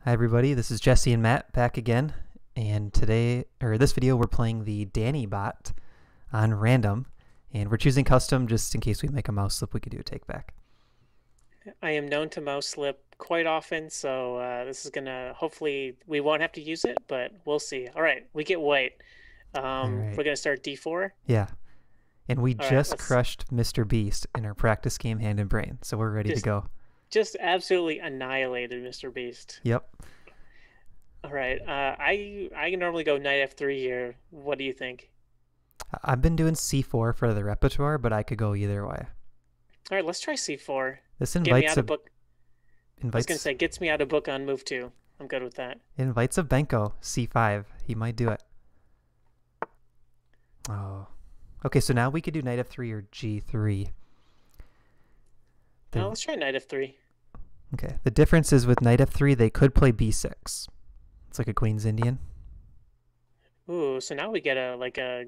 Hi everybody, this is Jesse and Matt back again, and this video, we're playing the Danny bot on random, and we're choosing custom just in case we make a mouse slip. We could do a take back. I am known to mouse slip quite often, so this is gonna hopefully we won't have to use it, but we'll see. All right, we get white. All right, We're gonna start D4. yeah, and we All right, just let's crushed Mr. Beast in our practice game Hand and Brain, so we're ready to just go. just absolutely annihilated Mr. Beast. Yep, All right, I normally go knight F3 here. What do you think? I've been doing C4 for the repertoire, but I could go either way. All right, let's try C4. This Get me invites out a of book. I was gonna say gets me out of book on move 2. I'm good with that. invites a Benko C5. He might do it. Oh, okay. So now we could do knight F3 or G3. Now let's try knight F3. Okay. The difference is with knight F3, they could play B6. It's like a Queen's Indian. Ooh, so now we get a.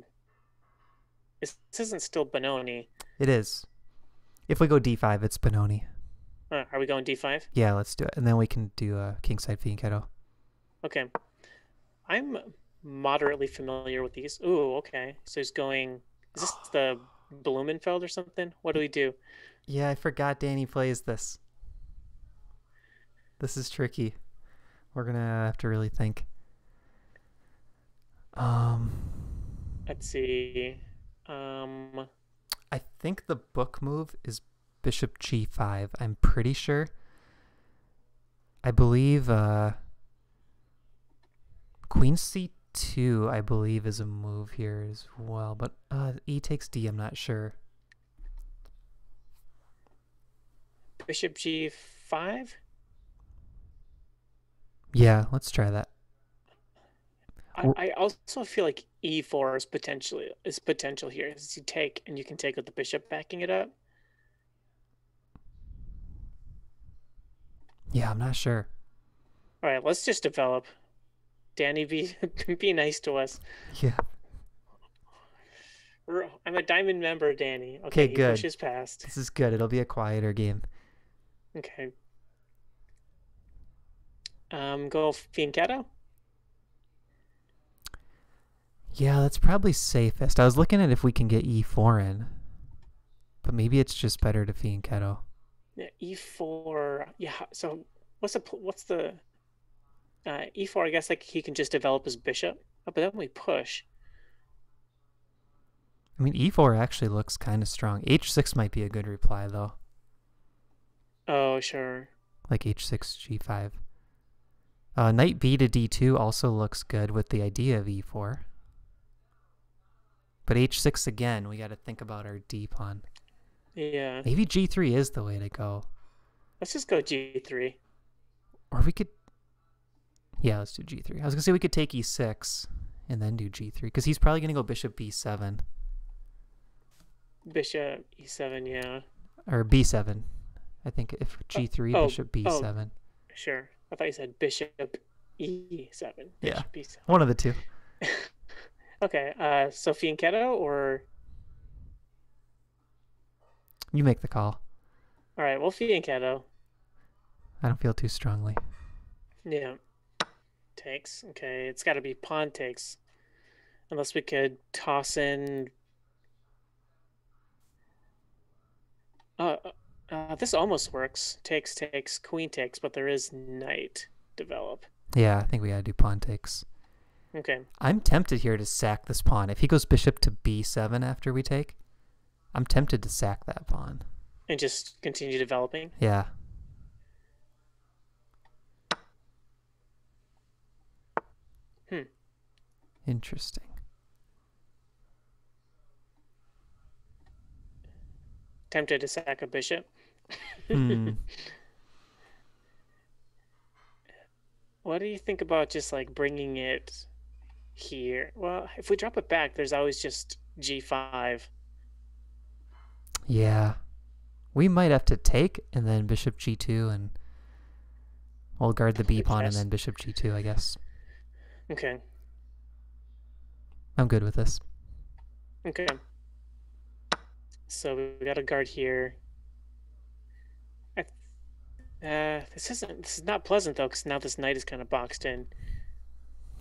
This isn't still Benoni. It is. If we go D5, it's Benoni. Are we going D5? Yeah, let's do it. And then we can do a kingside fianchetto. Okay. I'm moderately familiar with these. Ooh, okay. So he's going. Is this the Blumenfeld or something? What do we do? Yeah, I forgot Danny plays this. This is tricky. We're going to have to really think. Let's see. I think the book move is bishop G5. I'm pretty sure. I believe Queen C2, I believe, is a move here as well. But E takes D, I'm not sure. Bishop G5? Yeah, let's try that. I also feel like E4 is potential here. As you take and you can take with the bishop backing it up. Yeah, I'm not sure. All right, let's just develop. Danny, be nice to us. Yeah. I'm a diamond member, Danny. Okay, he good. pushes past. This is good. It'll be a quieter game. Okay. Go fianchetto. Yeah, that's probably safest. I was looking at if we can get E4 in, but maybe it's just better to fianchetto. Yeah, E4. Yeah. So what's the E4? I guess like he can just develop his bishop. Oh, but then we push. I mean, E4 actually looks kind of strong. H6 might be a good reply though. Oh, sure. Like H6, G5. Knight B to D2 also looks good with the idea of E4. But H6 again, we got to think about our D pawn. Yeah. Maybe G3 is the way to go. Let's just go G3. Or we could... Yeah, let's do G3. I was going to say we could take E6 and then do G3. Because he's probably going to go bishop B7. Bishop E7, yeah. Or B7. I think if G3, bishop B7. Sure. I thought you said bishop E7. Yeah, Bishop E7. one of the two. Okay, so fianchetto or... You make the call. All right, well, fianchetto. I don't feel too strongly. Yeah. Takes. Okay, it's got to be pawn takes. Unless we could toss in... this almost works. Takes, takes, queen takes, but there is knight develop. Yeah, I think we gotta do pawn takes. Okay. I'm tempted here to sack this pawn. If he goes bishop to B7 after we take, I'm tempted to sack that pawn. And just continue developing? Yeah. Interesting. Tempted to sack a bishop? What do you think about just like bringing it here? Well, if we drop it back, there's always just G5. Yeah. We might have to take and then bishop G2 and we'll guard the B pawn and then bishop G2, I guess. Okay. I'm good with this. Okay. So we got a guard here. This is not pleasant though, because now this knight is kind of boxed in.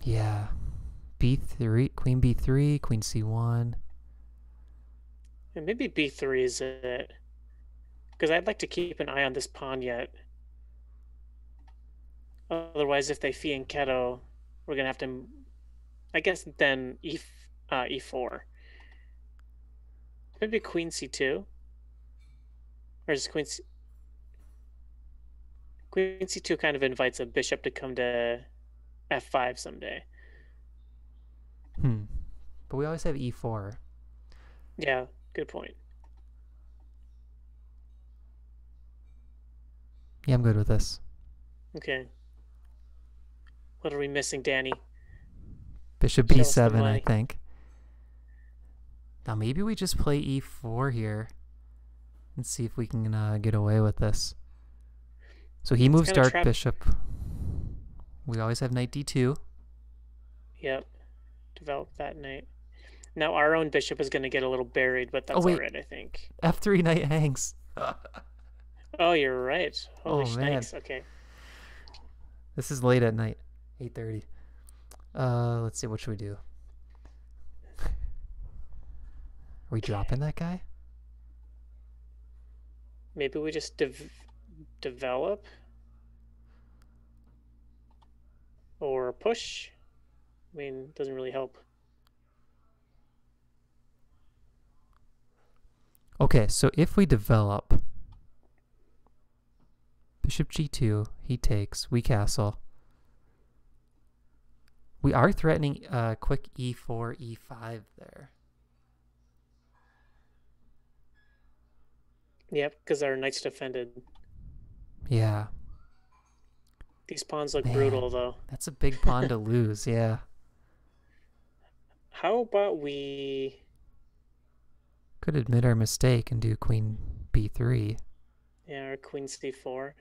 Yeah. B3, queen B3, queen C1. And maybe B3 is it. Because I'd like to keep an eye on this pawn yet. Otherwise, if they fianchetto, we're gonna have to. I guess then E4. Maybe Queen C2, or is Queen C2 kind of invites a bishop to come to F5 someday. But we always have E4. Yeah, good point. Yeah, I'm good with this. Okay. What are we missing, Danny? Bishop Show us the B7, I money. think. Now maybe we just play E4 here and see if we can get away with this. So he moves dark bishop. We always have knight D2. Yep. Develop that knight. Now our own bishop is going to get a little buried, but that's all right, I think. F3 knight hangs. Oh, you're right. Holy man. Okay. This is late at night. 8:30. Let's see, what should we do? Are we dropping that guy? Maybe we just develop? Or push? I mean, it doesn't really help. Okay, so if we develop bishop G2, he takes, we castle. We are threatening quick E4, E5 there. Yep, because our knight's defended. Yeah. These pawns look brutal, though. That's a big pawn to lose, yeah. How about we... Could admit our mistake and do queen B3. Yeah, or queen C4.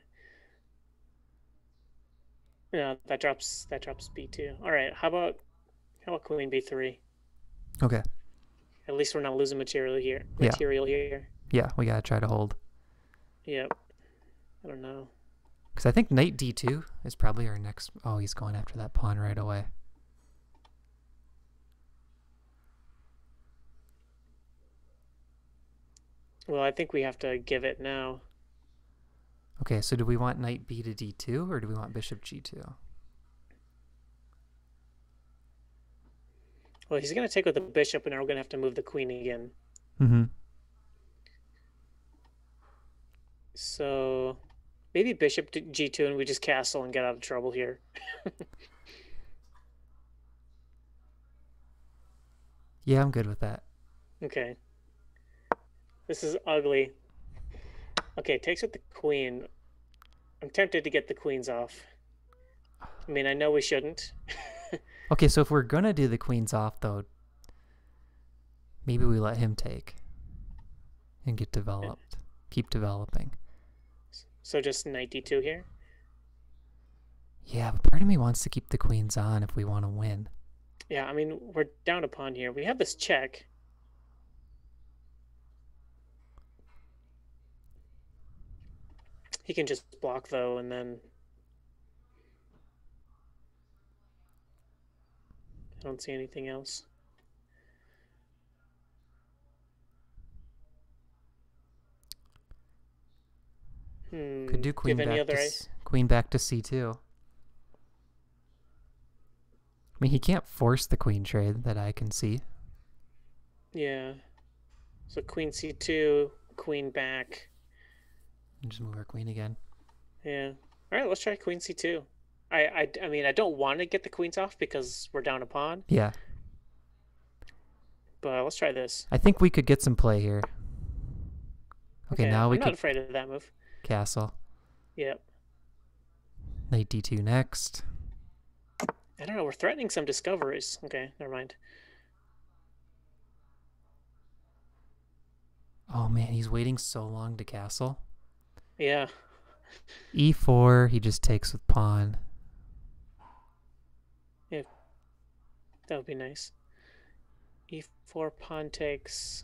Yeah, that drops B2. All right, how about queen B3? Okay. At least we're not losing material here. Yeah, we gotta try to hold. Yep. I don't know. Because I think knight D2 is probably our next... Oh, he's going after that pawn right away. Well, I think we have to give it now. Okay, so do we want knight B to D2 or do we want bishop G2? Well, he's going to take with the bishop, and then we're going to have to move the queen again. Mm-hmm. So maybe bishop to G2 and we just castle and get out of trouble here. Yeah, I'm good with that. Okay. This is ugly. Okay, takes with the queen. I'm tempted to get the queens off. I mean, I know we shouldn't. Okay, so if we're going to do the queens off, though, maybe we let him take and get developed. Keep developing. So just knight D2 here? Yeah, but part of me wants to keep the queens on if we want to win. Yeah, I mean, we're down a pawn here. We have this check. He can just block, though, and then... I don't see anything else. Could do queen back to C2. I mean, he can't force the queen trade that I can see. Yeah. So queen C2, queen back. And just move our queen again. Yeah. All right, let's try queen C2. I mean, I don't want to get the queens off because we're down a pawn. Yeah. But let's try this. I think we could get some play here. Okay, now I'm not afraid of that move. Castle. Yep. Knight D2 next. I don't know. We're threatening some discoveries. Okay, never mind. Oh, man, he's waiting so long to castle. Yeah. E4, he just takes with pawn. Yeah. That would be nice. E4, pawn takes.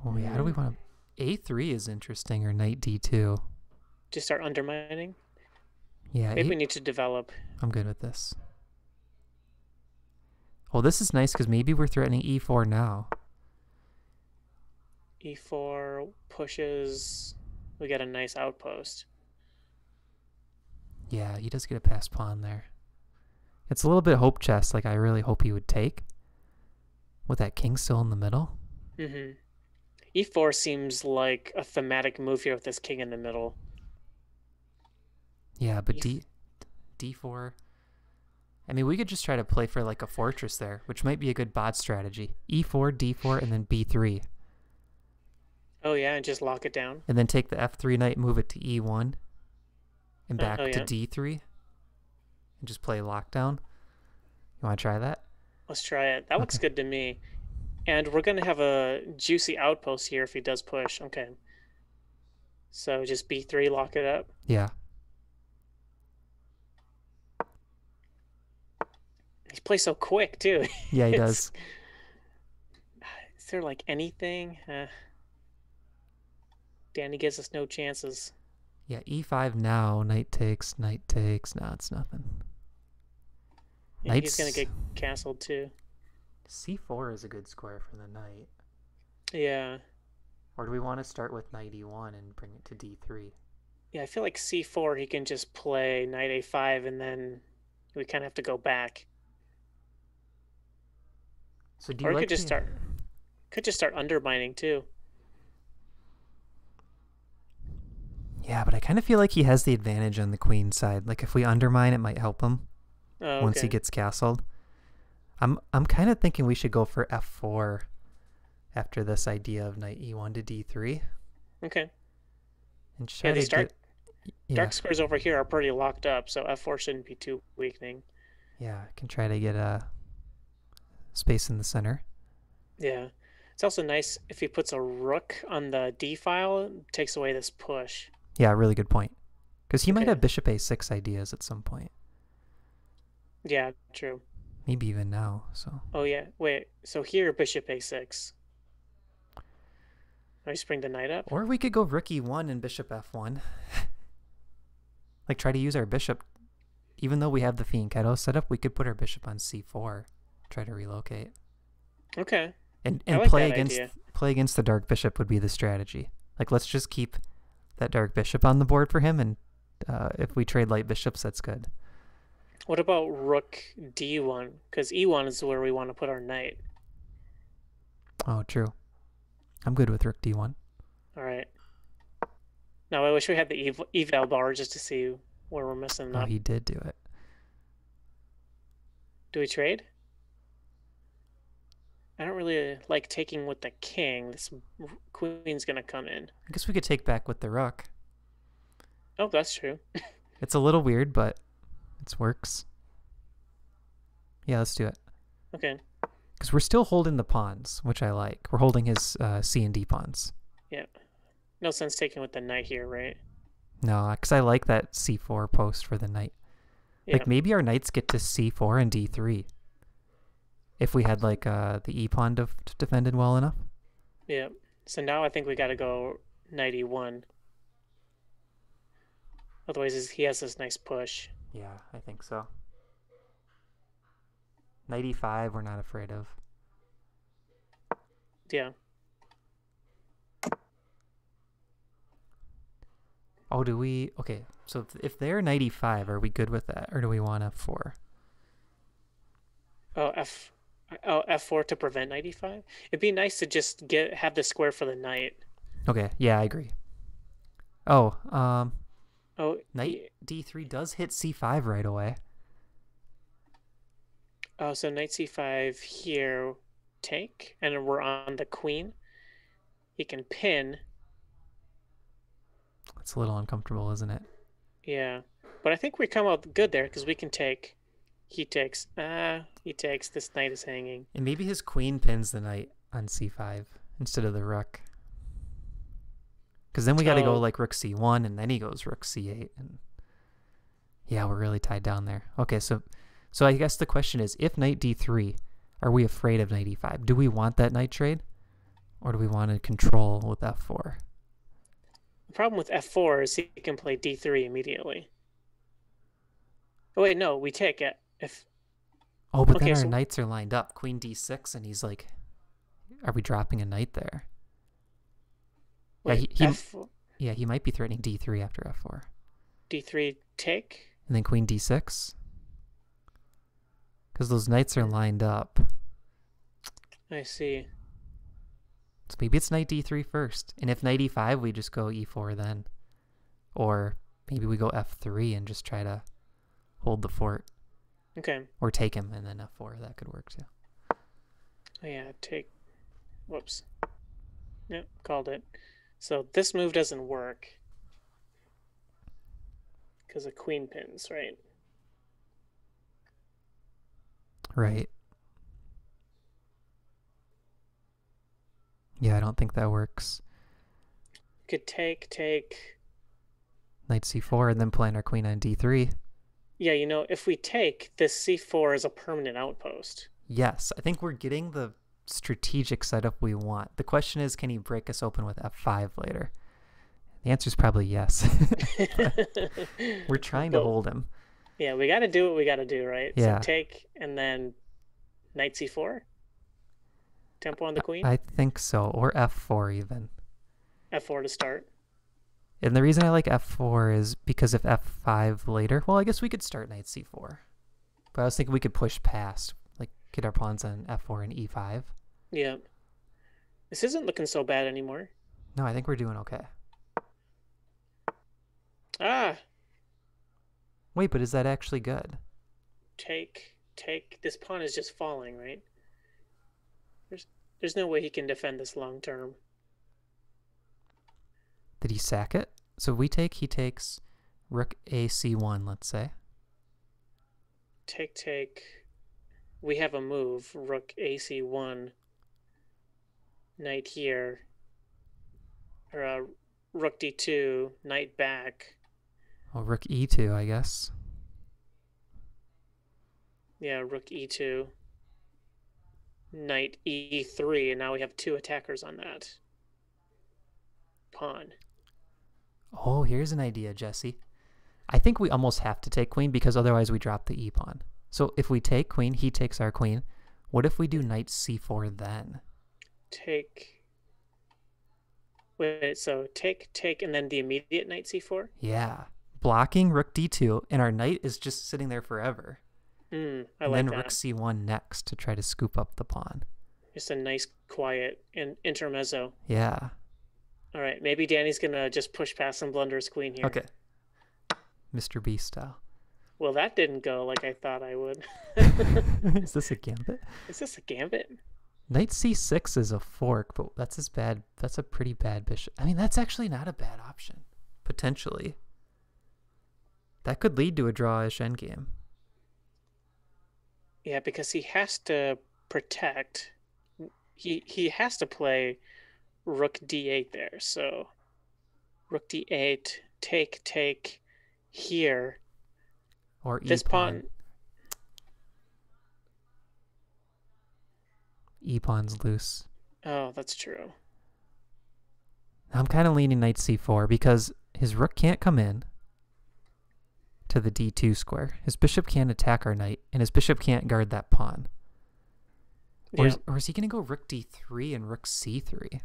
Oh, yeah, how do we want to... A3 is interesting, or knight D2. Just start undermining? Yeah, Maybe we need to develop. I'm good with this. Well, this is nice because maybe we're threatening e4 now. E4 pushes. We got a nice outpost. Yeah, he does get a passed pawn there. It's a little bit hope chess, like I really hope he would take. With that king still in the middle. Mm-hmm. E4 seems like a thematic move here with this king in the middle. Yeah, but D4. I mean, we could just try to play for like a fortress there, which might be a good bot strategy. E4, D4, and then B3. Oh yeah, and just lock it down. And then take the F3 knight, move it to E1, and back yeah. to D3, and just play lockdown. You want to try that? Let's try it. That looks good to me. And we're going to have a juicy outpost here if he does push. Okay. So just B3, lock it up. Yeah. He plays so quick, too. Yeah, he does. Is there like anything? Danny gives us no chances. Yeah, E5 now. Knight takes, knight takes. No, it's nothing. Yeah, he's going to get castled, too. C4 is a good square for the knight. Yeah. Or do we want to start with knight E1 and bring it to D3? Yeah, I feel like C4 he can just play knight A5 and then we kind of have to go back. So do you like could just start undermining too. Yeah, but I kind of feel like he has the advantage on the queen side. Like if we undermine, it might help him once he gets castled. I'm kind of thinking we should go for F4 after this idea of knight E1 to D3. Okay. And try to dark squares over here are pretty locked up, so F4 shouldn't be too weakening. Yeah, I can try to get a space in the center. Yeah. It's also nice if he puts a rook on the D file, it takes away this push. Yeah, really good point. Because he might have bishop A6 ideas at some point. Yeah, true. Maybe even now, so. Oh, yeah. Wait, so here, bishop A6. I just bring the knight up? Or we could go rook E1 and bishop F1. Like, try to use our bishop. Even though we have the fianchetto set up, we could put our bishop on C4. Try to relocate. Okay. And like play against the dark bishop would be the strategy. Like, let's just keep that dark bishop on the board for him, and if we trade light bishops, that's good. What about rook D1? Because E1 is where we want to put our knight. Oh, true. I'm good with rook D1. All right. Now, I wish we had the eval bar just to see where we're messing up. Oh, he did do it. Do we trade? I don't really like taking with the king. This queen's going to come in. I guess we could take back with the rook. Oh, that's true. It's a little weird, but it works. Yeah, let's do it. Okay. Because we're still holding the pawns, which I like. We're holding his C and D pawns. Yeah. No sense taking with the knight here, right? No, because I like that C4 post for the knight. Yeah. Like, maybe our knights get to C4 and D3. If we had, like, the E-pawn defended well enough. Yeah. So now I think we got to go knight E1. Otherwise, he has this nice push. Yeah, I think so. Knight E5, we're not afraid of. Yeah. Oh, do we... Okay, so if they're knight E5, are we good with that? Or do we want F4? Oh, F4 to prevent knight E5? It'd be nice to just have the square for the knight. Okay, yeah, I agree. Oh, knight D3 does hit C5 right away. Oh, so knight C5 here, take, and we're on the queen. He can pin. It's a little uncomfortable, isn't it? Yeah, but I think we come out good there because we can take. He takes. He takes. This knight is hanging. And maybe his queen pins the knight on C5 instead of the rook. Because then we got to go like rook C1, and then he goes rook C8. And yeah, we're really tied down there. Okay, so I guess the question is, if knight D3, are we afraid of knight E5? Do we want that knight trade? Or do we want to control with F4? The problem with f4 is he can play d3 immediately. Oh wait, no, we take it if. Oh, but then Okay, our so knights are lined up. Queen d6, and he's like, are we dropping a knight there? Yeah, wait, f4, yeah, he might be threatening d3 after f4. d3 take. And then queen d6. Because those knights are lined up. I see. So maybe it's knight d3 first. And if knight e5, we just go e4 then. Or maybe we go f3 and just try to hold the fort. Okay. Or take him and then f4. That could work too. Oh yeah, take. Whoops. Yep, called it. So this move doesn't work. Because of queen pins, right? Right. Yeah, I don't think that works. Could take. Knight c4 and then playing our queen on d3. Yeah, you know, if we take, this c4 is a permanent outpost. Yes, I think we're getting the strategic setup we want. The question is, can he break us open with f5 later? The answer is probably yes. We're trying to hold him. Yeah, we got to do what we got to do, right? Yeah. So take and then knight c4? Tempo on the queen? I think so, or f4 even. f4 to start. And the reason I like f4 is because if f5 later, well, I guess we could start knight c4. But I was thinking we could push past, like get our pawns on f4 and e5. Yeah. This isn't looking so bad anymore. No, I think we're doing okay. Ah! Wait, but is that actually good? Take. This pawn is just falling, right? There's no way he can defend this long term. Did he sack it? So we take, he takes rook a c1, let's say. Take. We have a move, rook ac1, knight here, or rook d2, knight back. Oh, rook e2, I guess. Yeah, rook e2, knight e3, and now we have two attackers on that pawn. Oh, here's an idea, Jesse. I think we almost have to take queen because otherwise we drop the e-pawn. So if we take queen, he takes our queen. What if we do knight c4 then? Take. Wait, so take, and then the immediate knight c4? Yeah. Blocking rook d2, and our knight is just sitting there forever. I and like then that. rook c1 next to try to scoop up the pawn. Just a nice, quiet intermezzo. Yeah. All right, maybe Danny's going to just push past and blunder his queen here. Okay. Mr. B style. Well, that didn't go like I thought I would. Is this a gambit? Is this a gambit? Knight c6 is a fork, but that's as bad. That's a pretty bad bishop. I mean, that's actually not a bad option. Potentially. That could lead to a draw-ish endgame. Yeah, because he has to protect. He has to play rook d8 there. So rook d8, take here. Or this pawn. E-pawn's loose. Oh, that's true. I'm kind of leaning knight c4 because his rook can't come in to the d2 square. His bishop can't attack our knight, and his bishop can't guard that pawn. Yeah. Or is he going to go rook d3 and rook c3?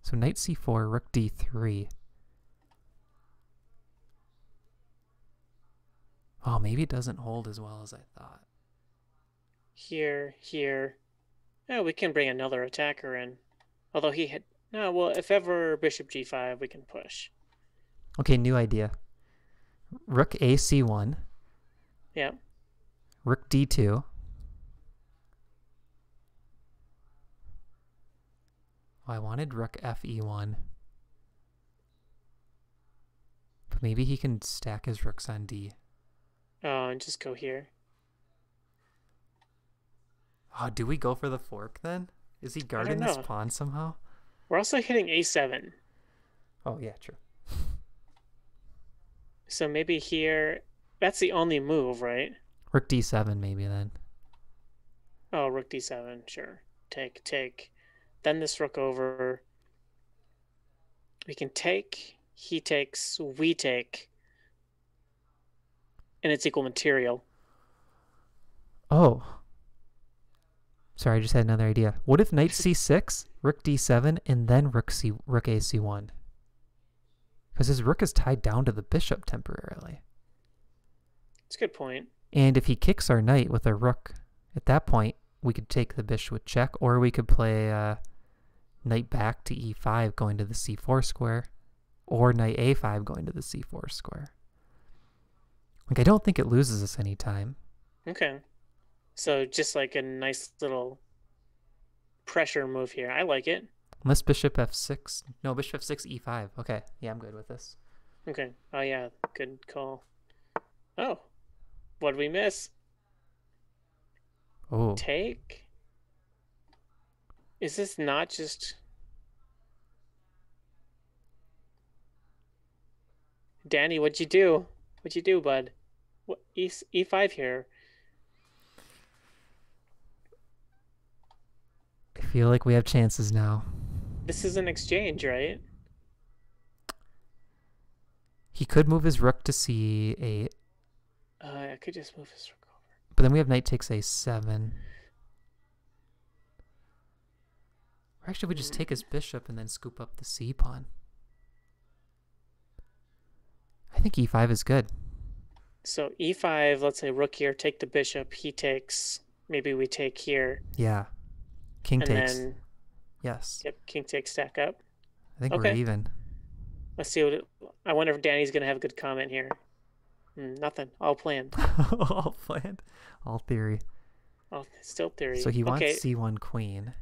So knight c4, rook d3. Oh, maybe it doesn't hold as well as I thought. Here. Oh, we can bring another attacker in. Although he had... No, well, if ever bishop g5, we can push. Okay, new idea. Rook ac1. Yeah. Rook d2. Oh, I wanted rook fe1. But maybe he can stack his rooks on d. Oh, and just go here. Oh, do we go for the fork then? Is he guarding this pawn somehow? We're also hitting a7. Oh, yeah, true. So maybe here... That's the only move, right? Rook d7 maybe then. Oh, rook d7, sure. Take. Then this rook over. We can take. he takes, we take, and it's equal material. Oh. Sorry, I just had another idea. What if knight c6, rook d7, and then rook a c1? Because his rook is tied down to the bishop temporarily. It's a good point. And if he kicks our knight with a rook, at that point, we could take the bishop with check, or we could play knight back to e5 going to the c4 square, or knight a5 going to the c4 square. Like, I don't think it loses us any time. Okay. So just like a nice little pressure move here. I like it. Unless bishop f6. No, bishop f6, e5. Okay, yeah, I'm good with this. Okay. Oh, yeah. Good call. Oh. What did we miss? Oh. Take? Is this not just... Danny, what'd you do? What'd you do, bud? What, E5 here. I feel like we have chances now. This is an exchange, right? He could move his rook to c8. I could just move his rook over. But then we have knight takes a7. Or actually, we just take his bishop and then scoop up the c pawn. I think e5 is good. So e5, let's say rook here, take the bishop. He takes. Maybe we take here. Yeah. King and takes. Then, yes. Yep, king takes, stack up. I think we're even. Let's see what. I wonder if Danny's going to have a good comment here. Nothing. All planned. All planned. All theory. Oh, still theory. So he wants c1 queen.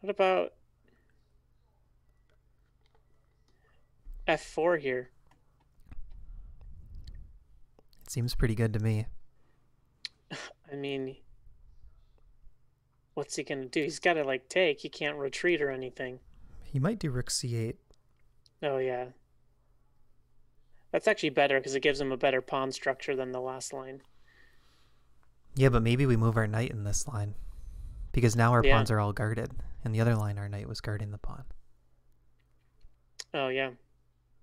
What about f4 here? It seems pretty good to me. I mean, what's he gonna do? He's got to like take. He can't retreat or anything. He might do rook c8. Oh yeah, that's actually better because it gives him a better pawn structure than the last line. Yeah, but maybe we move our knight in this line, because now our pawns are all guarded. In the other line, our knight was guarding the pawn. Oh yeah,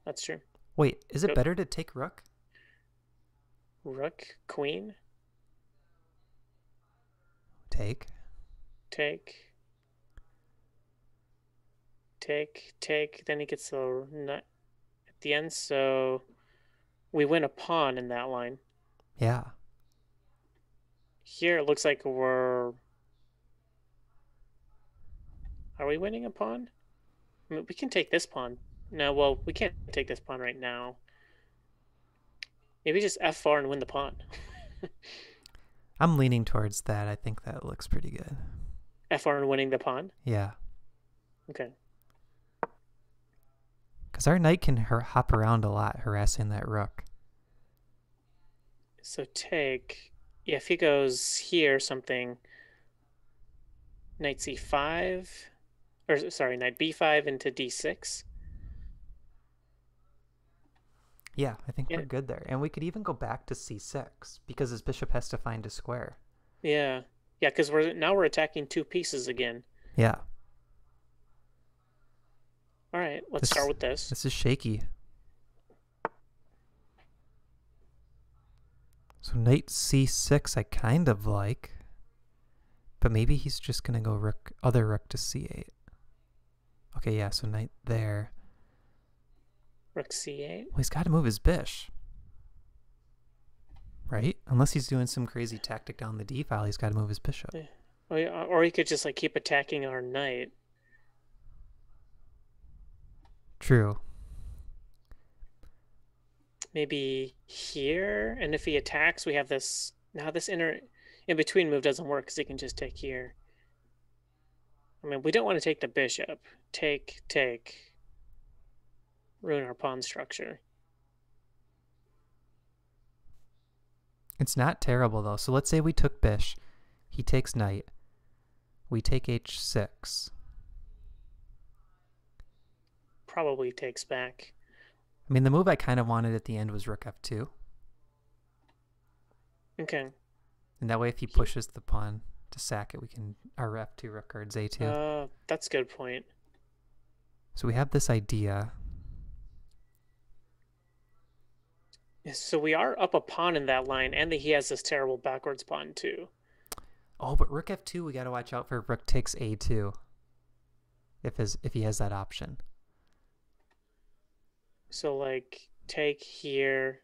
that's true. Wait, is it better to take rook? Rook, queen. Take. Then he gets the nut at the end, so we win a pawn in that line. Yeah. Here it looks like we're... Are we winning a pawn? I mean, we can take this pawn. No, well, we can't take this pawn right now. Maybe just f4 and win the pawn. I'm leaning towards that. I think that looks pretty good. f4 and winning the pawn? Yeah. Okay. Because our knight can hop around a lot, harassing that rook. So take... Yeah, if he goes here or something... Knight c5... Or, sorry, knight b5 into d6. Yeah, I think we're good there. And we could even go back to c6, because his bishop has to find a square. Yeah. Yeah, because now we're attacking two pieces again. Yeah. All right, let's start with this. This is shaky. So knight c6 I kind of like. But maybe he's just going to go other rook to c8. Okay, yeah, so knight there. Rook c8? Well, he's got to move his bish. Right? Unless he's doing some crazy tactic down the d file, he's got to move his bishop. Yeah. Or he could just like keep attacking our knight. True. Maybe here, and if he attacks, we have this... Now this in-between move doesn't work because he can just take here. I mean, we don't want to take the bishop. Take. Ruin our pawn structure. It's not terrible, though. So let's say we took bish. He takes knight. We take h6. Probably takes back. I mean, the move I kind of wanted at the end was rook f2. Okay. And that way, if he pushes the pawn to sack it, we can... Our f2 rook guards a2. That's a good point. So we have this idea. So we are up a pawn in that line, and he has this terrible backwards pawn too. Oh, but rook f2, we got to watch out for rook takes a2 if he has that option. So like take here.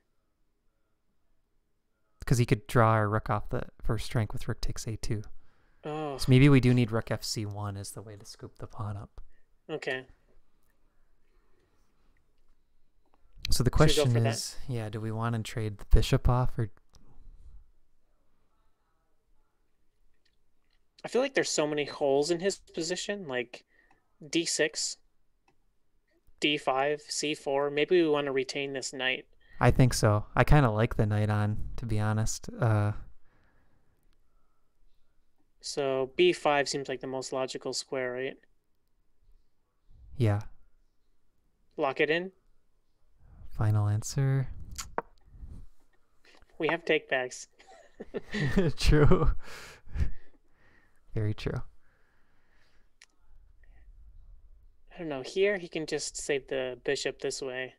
Because he could draw our rook off the first rank with rook takes a2. Oh, So maybe we do need rook fc1 as the way to scoop the pawn up. okay. So the question is, yeah, do we want to trade the bishop off or? I feel like there's so many holes in his position, like d6, d5, c4. Maybe we want to retain this knight. I think so. I kind of like the knight on, to be honest. So b5 seems like the most logical square, right? Yeah. Lock it in. Final answer. We have takebacks. True. Very true. I don't know. Here, he can just save the bishop this way.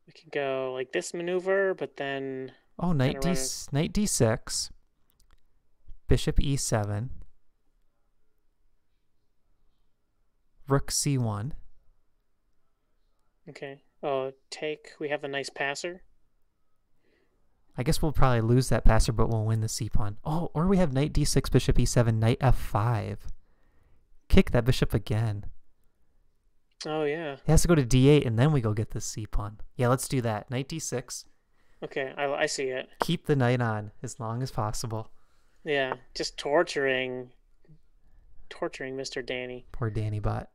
We can go like this maneuver, but then... Oh, knight d6. Bishop e7. Rook c1. Okay. Oh, take. We have a nice passer. I guess we'll probably lose that passer, but we'll win the c-pawn. Oh, or we have knight d6, bishop e7, knight f5. Kick that bishop again. Oh, yeah. It has to go to d8, and then we go get the c-pawn. Yeah, let's do that. Knight d6. Okay, I see it. Keep the knight on as long as possible. Yeah, just torturing Mr. Danny. Poor Danny bot.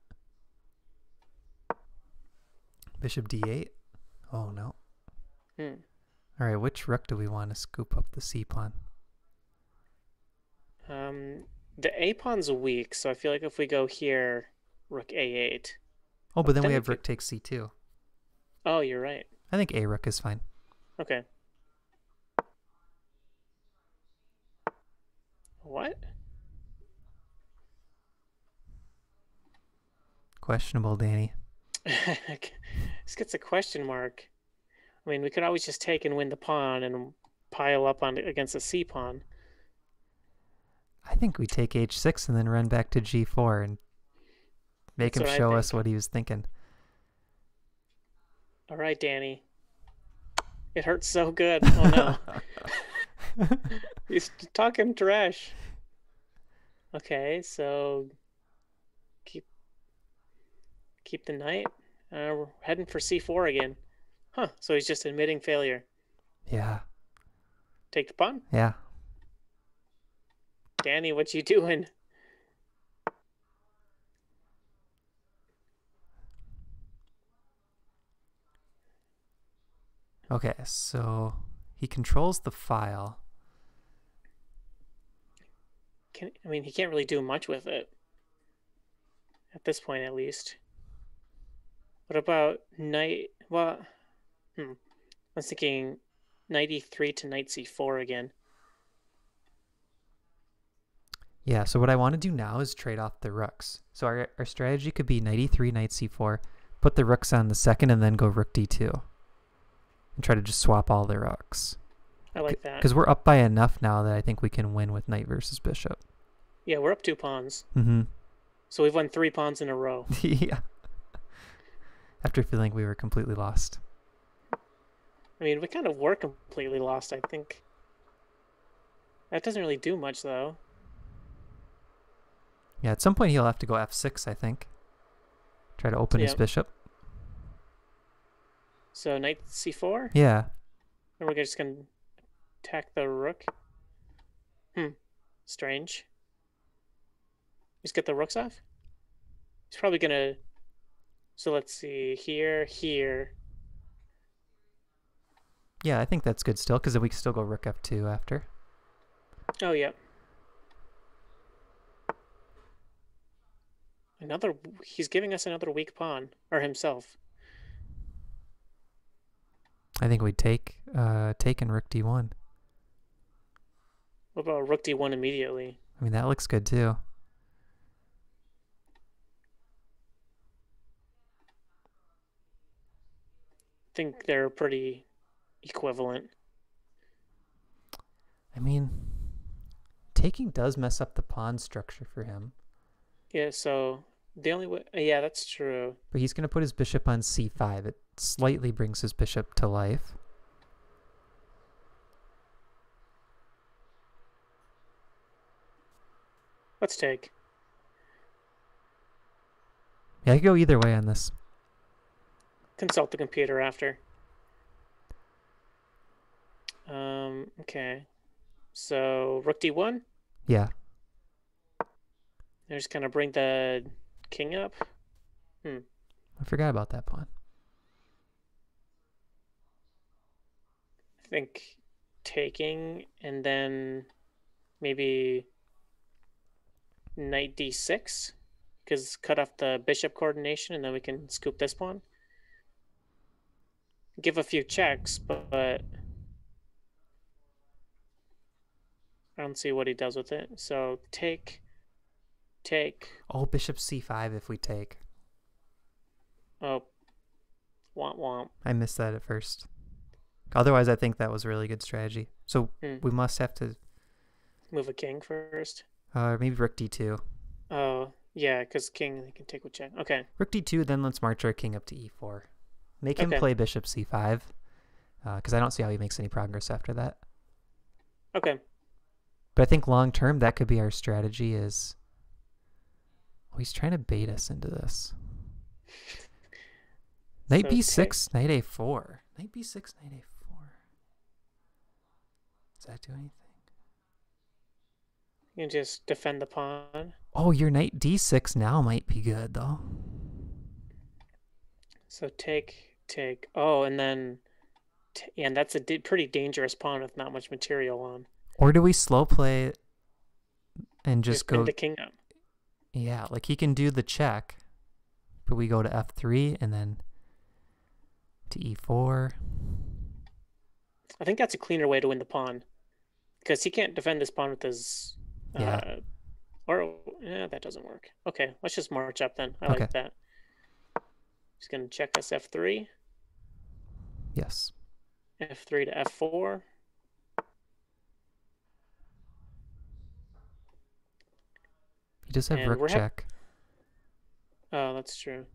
Bishop d8. Oh, no. All right, which rook do we want to scoop up the c-pawn? The a-pawn's weak, so I feel like if we go here, rook a8. Oh, but then we have rook takes c2. Oh, you're right. I think a rook is fine. Okay. What? Questionable, Danny. This gets a question mark. I mean, we could always just take and win the pawn and pile up on against the c-pawn. I think we take h6 and then run back to g4 and make him show us what he was thinking. All right, Danny. It hurts so good. Oh, no. He's talking trash. Okay, so keep the knight. We're heading for c4 again. Huh, so he's just admitting failure. Yeah. Take the pawn? Yeah. Danny, what you doing? Okay, so he controls the file. I mean, he can't really do much with it. At this point, at least. What about knight? Well, I was thinking knight e3 to knight c4 again. Yeah, so what I want to do now is trade off the rooks. So our strategy could be knight e3, knight c4, put the rooks on the second, and then go rook d2. And try to just swap all the rooks. I like that. Because we're up by enough now that I think we can win with knight versus bishop. Yeah, we're up 2 pawns. Mm-hmm. So we've won 3 pawns in a row. Yeah. After feeling we were completely lost. I mean, we kind of were completely lost, I think. That doesn't really do much, though. Yeah, at some point he'll have to go f6, I think. Try to open his bishop. So knight c4? Yeah. And we're just going to attack the rook? Strange. Just get the rooks off? He's probably going to... So let's see. Here. Yeah, I think that's good still, because we can still go rook f2 after. Oh, yeah. He's giving us another weak pawn. Or himself. I think we'd take and rook d1. What about rook d1 immediately? I mean, that looks good too. think they're pretty equivalent. I mean, taking does mess up the pawn structure for him. Yeah, so the only way, yeah, that's true. But he's going to put his bishop on c5. It slightly brings his bishop to life. Let's take. Yeah, I could go either way on this. Consult the computer after. Okay. So rook d1. Yeah. They're just gonna bring the king up. I forgot about that pawn. I think taking and then maybe knight d6 because cut off the bishop coordination and then we can scoop this pawn. Give a few checks, but I don't see what he does with it. So take. Oh, bishop c5 if we take. Oh, womp womp. I missed that at first. Otherwise, I think that was a really good strategy. So we must have to move a king first. Maybe rook d2. Oh, yeah, because king they can take with check. Okay. Rook d2, then let's march our king up to e4. Make him play bishop c5, because I don't see how he makes any progress after that. Okay. But I think long term, that could be our strategy is... Oh, he's trying to bait us into this. Knight b6, knight a4. Knight b6, knight a4. Does that do anything? You can just defend the pawn. Oh, your knight d6 now might be good, though. So take. Oh, and then... and that's a pretty dangerous pawn with not much material on. Or do we slow play and just go... the king up. Yeah, like he can do the check, but we go to f3 and then to e4. I think that's a cleaner way to win the pawn. Because he can't defend this pawn with his... yeah, that doesn't work. Okay, let's just march up then. I like that. He's going to check us f3. Yes. f3 to f4. He does have rook check. Oh, that's true.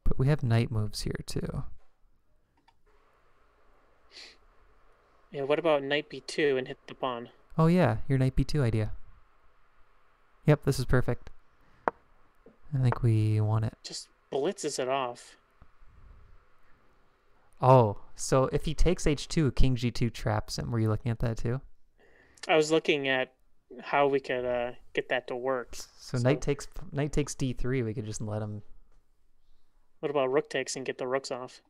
But we have knight moves here too. Yeah, what about knight b2 and hit the pawn? Oh yeah, your knight b2 idea. Yep, this is perfect. I think we want it. Just blitzes it off. Oh, so if he takes h2, king g2 traps him. Were you looking at that too? I was looking at how we could get that to work. So knight takes d3. We could just let him. What about rook takes and get the rooks off?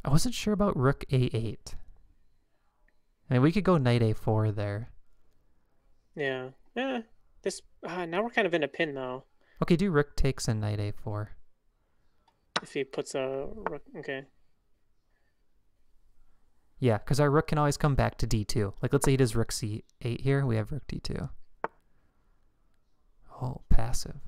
I wasn't sure about rook a8. I mean, we could go knight a4 there. Yeah. Yeah. This now we're kind of in a pin though. Okay, do rook takes and knight a4. If he puts a rook, okay. Yeah, because our rook can always come back to d2. Like, let's say he does rook c8 here. We have rook d2. Oh, passive.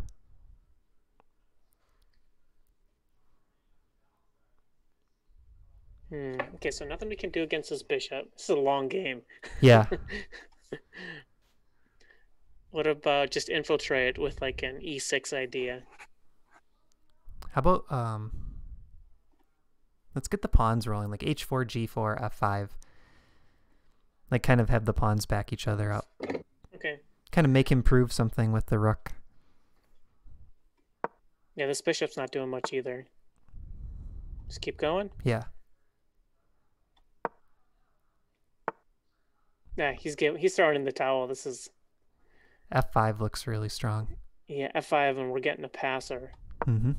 Okay, so nothing we can do against this bishop. This is a long game. Yeah. What about just infiltrate with like an e6 idea? How about let's get the pawns rolling, like h4, g4, f5. Like kind of have the pawns back each other up. Okay. Kind of make him prove something with the rook. Yeah, this bishop's not doing much either. Just keep going. Yeah. Yeah, he's throwing in the towel. This is f5 looks really strong. Yeah, f5 and we're getting a passer. Mm-hmm.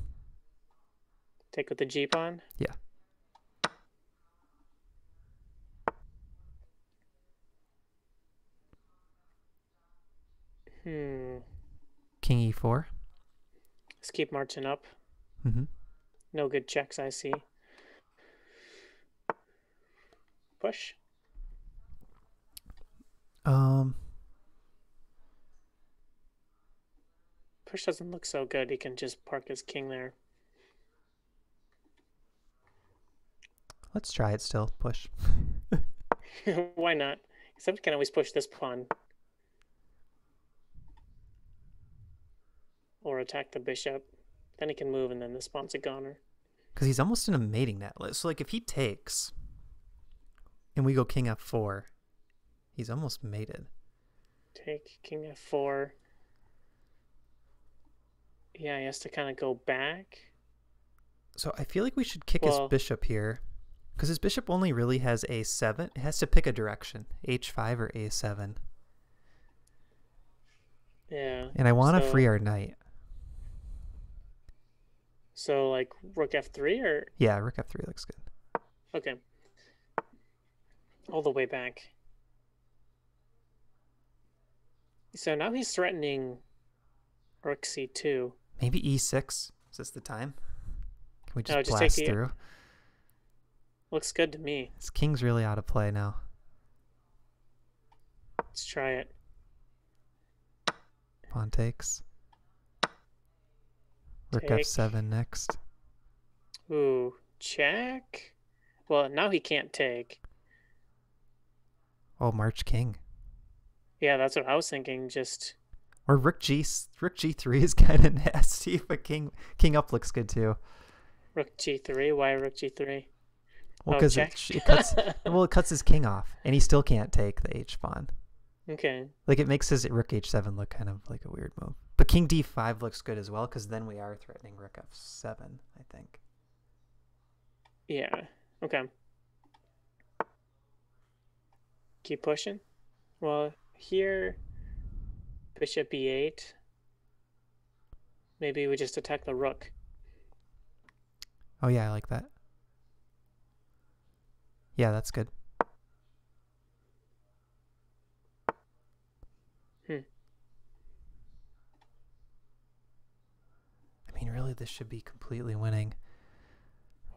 Take with the g pawn. Yeah. King e4. Let's keep marching up. Mm-hmm. No good checks, I see. Push. Push doesn't look so good. He can just park his king there. Let's try it still. Push. Why not? Except we can always push this pawn. Or attack the bishop. Then he can move and then this pawn's a goner. Because he's almost in a mating net. So like if he takes and we go king f4, he's almost mated. Take king f4. Yeah, he has to kind of go back. So I feel like we should kick his bishop here. Because his bishop only really has a7. It has to pick a direction. h5 or a7. Yeah. And I want to free our knight. So like rook f3 or? Yeah, rook f3 looks good. Okay. All the way back. So now he's threatening rook c2. Maybe e6. Is this the time? Can we just just blast take through? Looks good to me. This king's really out of play now. Let's try it. Pawn takes. Rook Take. f7 next. Ooh, check. Well, now he can't take. Oh, March king. Yeah, that's what I was thinking. Just or rook g3 is kind of nasty, but king up looks good too. Rook g3. Why rook g3? Well, because it cuts. Well, it cuts his king off, and he still can't take the h pawn. Okay. Like it makes his rook h7 look kind of like a weird move. But king d5 looks good as well, because then we are threatening rook f7, I think. Yeah. Okay. Keep pushing. Well, here, bishop e8. Maybe we just attack the rook. Oh yeah, I like that. Yeah, that's good. I mean, really, this should be completely winning.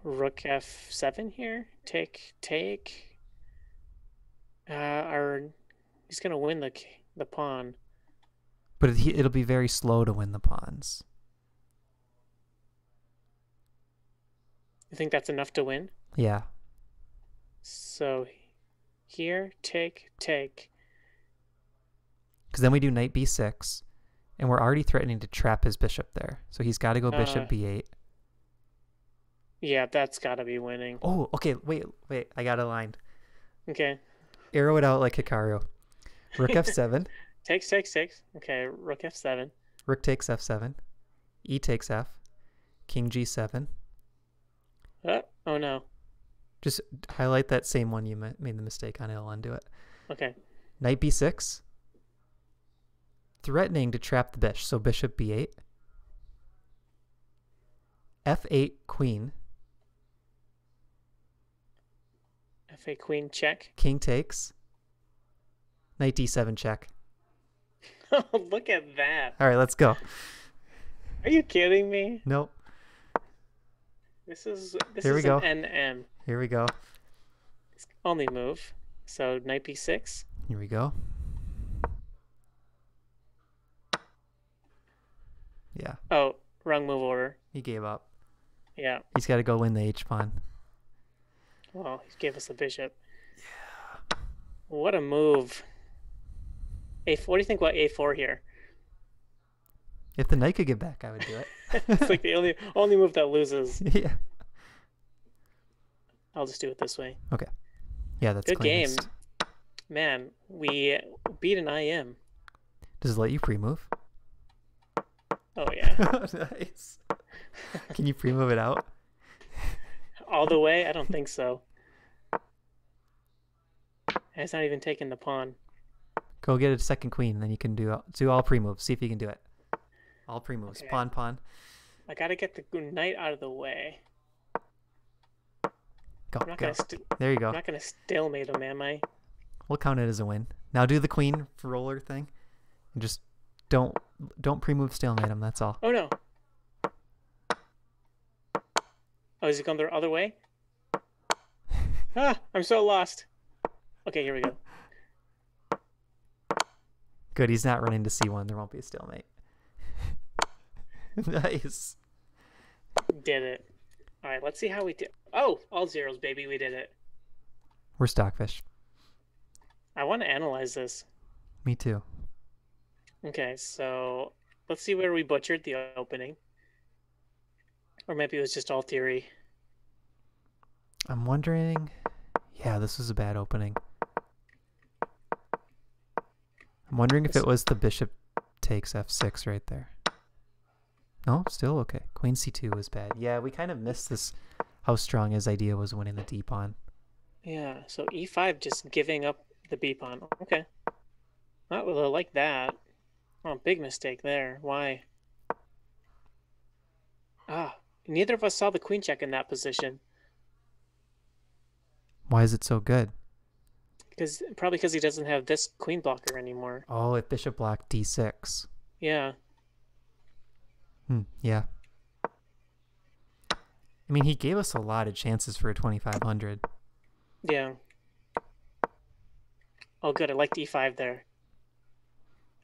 Rook f7 here. Take. He's gonna win the pawn. But it'll be very slow to win the pawns. You think that's enough to win? Yeah. So here, take. Because then we do knight b6, and we're already threatening to trap his bishop there. So he's got to go bishop b8. Yeah, that's got to be winning. Oh, okay. Wait. I got a line. Okay. Arrow it out like Hikaru. Rook f7. Takes. Okay, rook f7. Rook takes f7. E takes f. King g7. Oh no. Just highlight that same one you made the mistake on. It'll undo it. Okay. Knight b6. Threatening to trap the bishop. So bishop b8. f8 queen. F8 queen check. King takes. Knight d7 check. Oh, look at that. All right, let's go. Are you kidding me? Nope. This is Here we go. an NM. Here we go. It's only move. So knight b6. Here we go. Yeah. Oh, wrong move order. He gave up. Yeah. He's got to go win the h-pawn. Well, he gave us the bishop. Yeah. What a move. What do you think about a4 here? If the knight could get back, I would do it. It's like the only move that loses. Yeah. I'll just do it this way. Okay. Yeah, that's good cleanest. game. Man, we beat an IM. Does it let you pre-move? Oh, yeah. Nice. Can you pre-move it out? All the way? I don't think so. It's not even taking the pawn. Go get a second queen, then you can do all pre-moves. See if you can do it. All pre-moves. Okay. Pawn. I gotta get the knight out of the way. Go. I'm not go. gonna there you go. I'm not gonna stalemate him, am I? We'll count it as a win. Now do the queen roller thing. And just don't pre-move stalemate him. That's all. Oh no. Oh, is he going the other way? Ah, I'm so lost. Okay, here we go. Good. He's not running to c1. There won't be a stalemate. Nice. Did it. All right, let's see how we did. Oh, all zeros, baby. We did it. We're stockfish. I want to analyze this. Me too. Okay, so let's see where we butchered the opening. Or maybe it was just all theory. I'm wondering... Yeah, this was a bad opening. I'm wondering if it was the bishop takes f6 right there. No, still okay. Queen c2 was bad. Yeah, we kind of missed this, how strong his idea was winning the d pawn. Yeah, so e5 just giving up the b pawn. Okay. Not really like that. Oh, big mistake there. Why? Ah, neither of us saw the queen check in that position. Why is it so good? Probably because he doesn't have this queen blocker anymore. Oh, if bishop blocked d6. Yeah. Yeah. I mean, he gave us a lot of chances for a 2500. Yeah. Oh, good. I liked e5 there.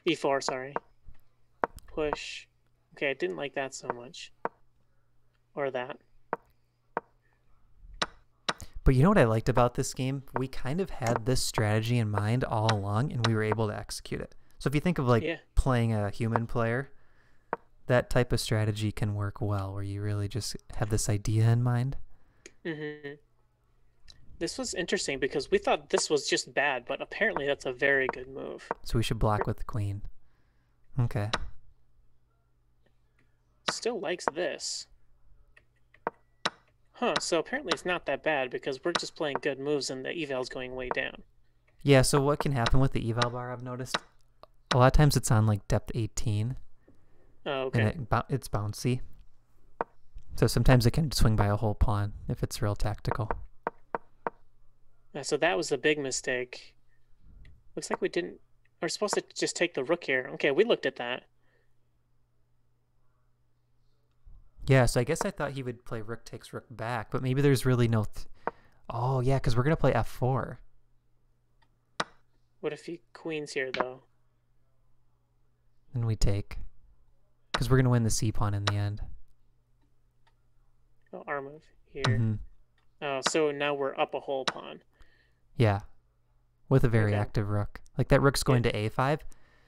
e4, sorry. Push. Okay, I didn't like that so much. Or that. But you know what I liked about this game? We kind of had this strategy in mind all along, and we were able to execute it. So if you think of like playing a human player, that type of strategy can work well, where you really just have this idea in mind. Mm-hmm. This was interesting because we thought this was just bad, but apparently that's a very good move. So we should block with the queen. Okay. Still likes this. Huh, so apparently it's not that bad because we're just playing good moves and the eval's going way down. Yeah, so what can happen with the eval bar, I've noticed, a lot of times it's on like depth 18. Oh, okay. And it's bouncy. So sometimes it can swing by a whole pawn if it's real tactical. Yeah, so that was a big mistake. Looks like we're supposed to just take the rook here. Okay, we looked at that. Yeah, so I guess I thought he would play rook takes rook back, but maybe there's really no... Oh, yeah, because we're going to play f4. What if he queens here, though? Then we take. Because we're going to win the c pawn in the end. Oh, our move here. Oh, so now we're up a whole pawn. Yeah, with a very active rook. Like that rook's going to a5.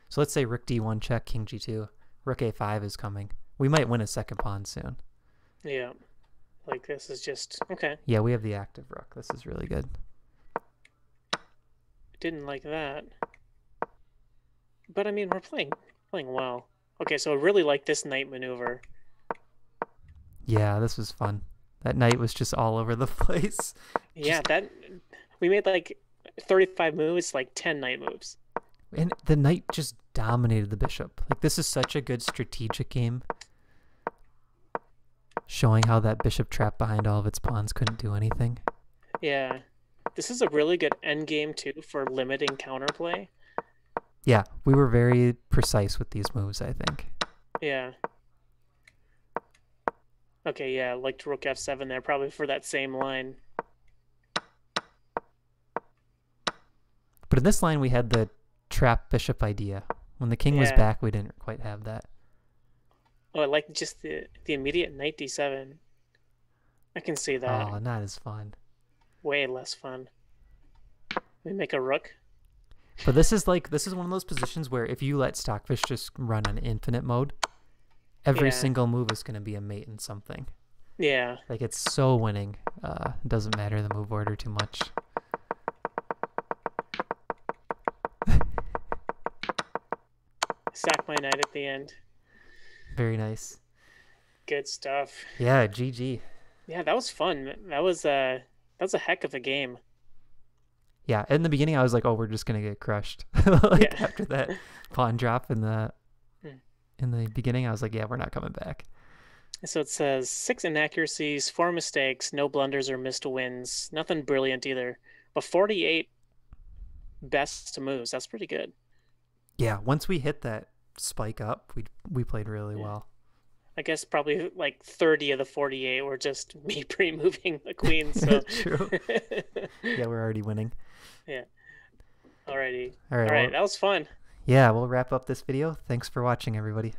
So let's say rook d1 check, king g2. Rook a5 is coming. We might win a second pawn soon. Yeah, like this is just... Okay. Yeah, we have the active rook. This is really good. Didn't like that. But I mean, we're playing well. Okay, so I really like this knight maneuver. Yeah, this was fun. That knight was just all over the place. Yeah, we made like 35 moves, like 10 knight moves. And the knight just dominated the bishop. Like, this is such a good strategic game. Showing how that bishop trapped behind all of its pawns couldn't do anything. Yeah. This is a really good endgame, too, for limiting counterplay. Yeah, we were very precise with these moves, I think. Yeah. Okay, yeah, like rook f7 there, probably for that same line. But in this line, we had the trap bishop idea. When the king was back, we didn't quite have that. Oh, I like just the immediate knight d7. I can see that. Oh, not as fun. Way less fun. We make a rook. But this is one of those positions where if you let Stockfish just run on infinite mode, every single move is going to be a mate in something. Yeah. Like, it's so winning. It doesn't matter the move order too much. Sack my knight at the end. Very nice. Good stuff. Yeah, GG. Yeah, that was fun. That was a heck of a game. Yeah, in the beginning I was like, oh, we're just gonna get crushed. After that pawn drop in the beginning, I was like, yeah, we're not coming back. So it says 6 inaccuracies, 4 mistakes, no blunders or missed wins. Nothing brilliant either. But 48 best moves. That's pretty good. Yeah, once we hit that spike up, we played really well. I guess probably like 30 of the 48 were just me pre-moving the queen. So. True. Yeah, we're already winning. Yeah. Alrighty. All right, that was fun. Yeah, we'll wrap up this video. Thanks for watching, everybody.